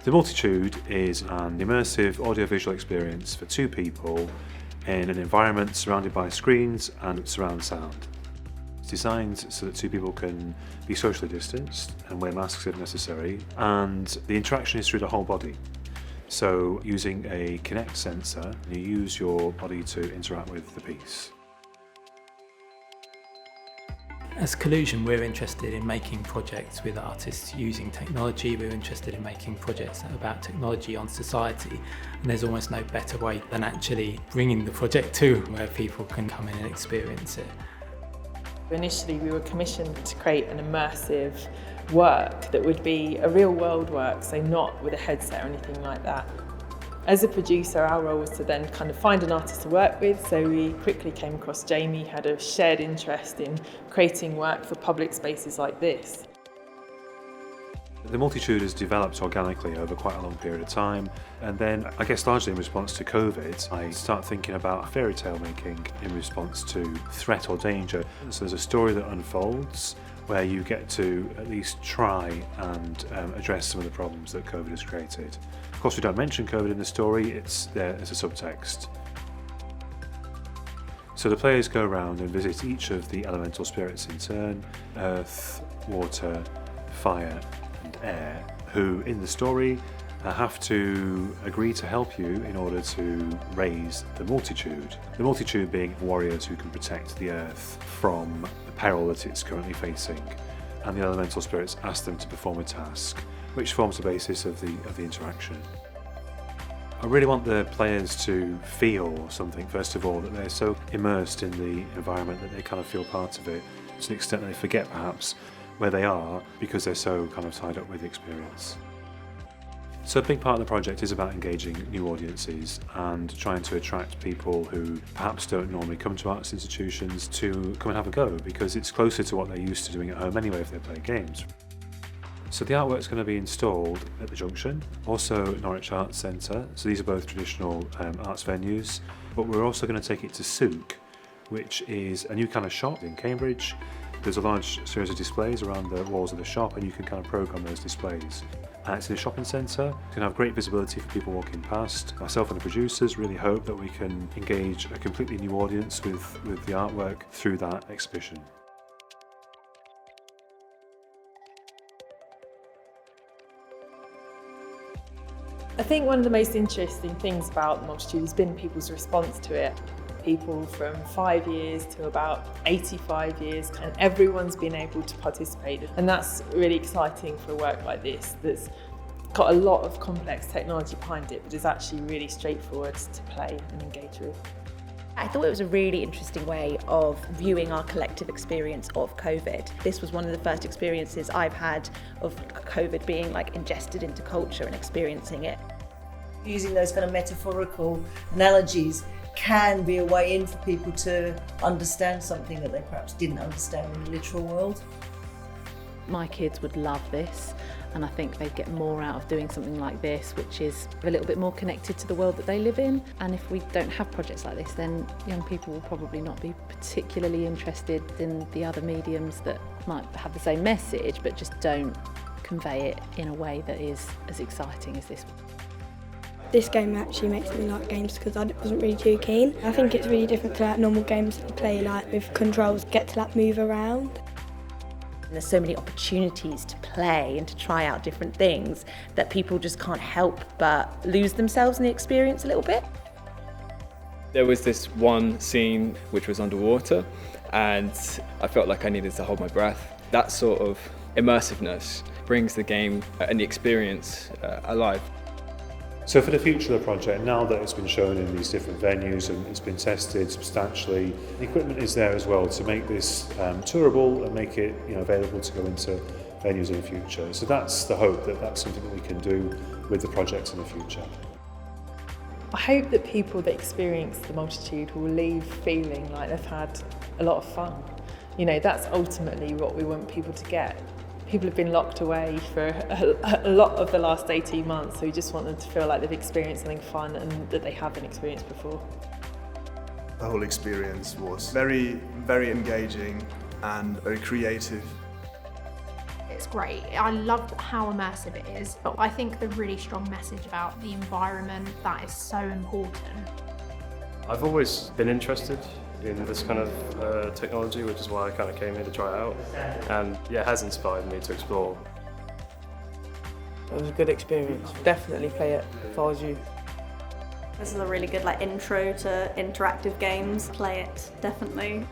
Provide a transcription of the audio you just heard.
The Multitude is an immersive audiovisual experience for two people in an environment surrounded by screens and surround sound. It's designed so that two people can be socially distanced and wear masks if necessary, and the interaction is through the whole body. So using a Kinect sensor, you use your body to interact with the piece. As Collusion, we're interested in making projects with artists using technology. We're interested in making projects about technology on society, and there's almost no better way than actually bringing the project to where people can come in and experience it. Initially we were commissioned to create an immersive work that would be a real world work, so not with a headset or anything like that. As a producer, our role was to then kind of find an artist to work with, so we quickly came across Jamie, had a shared interest in creating work for public spaces like this. The Multitude has developed organically over quite a long period of time, and then I guess largely in response to COVID, I start thinking about fairy tale making in response to threat or danger. So there's a story that unfolds where you get to at least try and address some of the problems that COVID has created. Of course, we don't mention COVID in the story, it's there as a subtext. So the players go around and visit each of the elemental spirits in turn: earth, water, fire and air, who in the story have to agree to help you in order to raise the Multitude. The Multitude being warriors who can protect the earth from the peril that it's currently facing, and the elemental spirits ask them to perform a task, which forms the basis of the interaction. I really want the players to feel something, first of all, that they're so immersed in the environment that they kind of feel part of it, to the extent that they forget perhaps where they are because they're so kind of tied up with the experience. So a big part of the project is about engaging new audiences and trying to attract people who perhaps don't normally come to arts institutions to come and have a go, because it's closer to what they're used to doing at home anyway if they play games. So the artwork's going to be installed at the Junction, also Norwich Arts Centre, so these are both traditional arts venues, but we're also going to take it to Souk, which is a new kind of shop in Cambridge. There's a large series of displays around the walls of the shop, and you can kind of program those displays. It's in a shopping centre, you can have great visibility for people walking past. Myself and the producers really hope that we can engage a completely new audience with the artwork through that exhibition. I think one of the most interesting things about the Multitude has been people's response to it. People from 5 years to about 85 years, and everyone's been able to participate. And that's really exciting for a work like this that's got a lot of complex technology behind it, but is actually really straightforward to play and engage with. I thought it was a really interesting way of viewing our collective experience of COVID. This was one of the first experiences I've had of COVID being like ingested into culture and experiencing it. Using those kind of metaphorical analogies can be a way in for people to understand something that they perhaps didn't understand in the literal world. My kids would love this, and I think they'd get more out of doing something like this, which is a little bit more connected to the world that they live in. And if we don't have projects like this, then young people will probably not be particularly interested in the other mediums that might have the same message, but just don't convey it in a way that is as exciting as this. This game actually makes me like games because I wasn't really too keen. I think it's really different to like normal games that you play like with controls, get to like move around. There's so many opportunities to play and to try out different things that people just can't help but lose themselves in the experience a little bit. There was this one scene which was underwater, and I felt like I needed to hold my breath. That sort of immersiveness brings the game and the experience alive. So for the future of the project, now that it's been shown in these different venues and it's been tested substantially, the equipment is there as well to make this tourable and make it available to go into venues in the future. So that's the hope, that that's something that we can do with the project in the future. I hope that people that experience the Multitude will leave feeling like they've had a lot of fun. That's ultimately what we want people to get. People have been locked away for a lot of the last 18 months, so we just want them to feel like they've experienced something fun and that they haven't experienced before. The whole experience was very, very engaging and very creative. it's great. I love how immersive it is, but I think the really strong message about the environment, that is so important. I've always been interested in this kind of technology, which is why I kind of came here to try it out. And yeah, it has inspired me to explore. It was a good experience. Definitely play it if I was you. This is a really good intro to interactive games. Play it, definitely.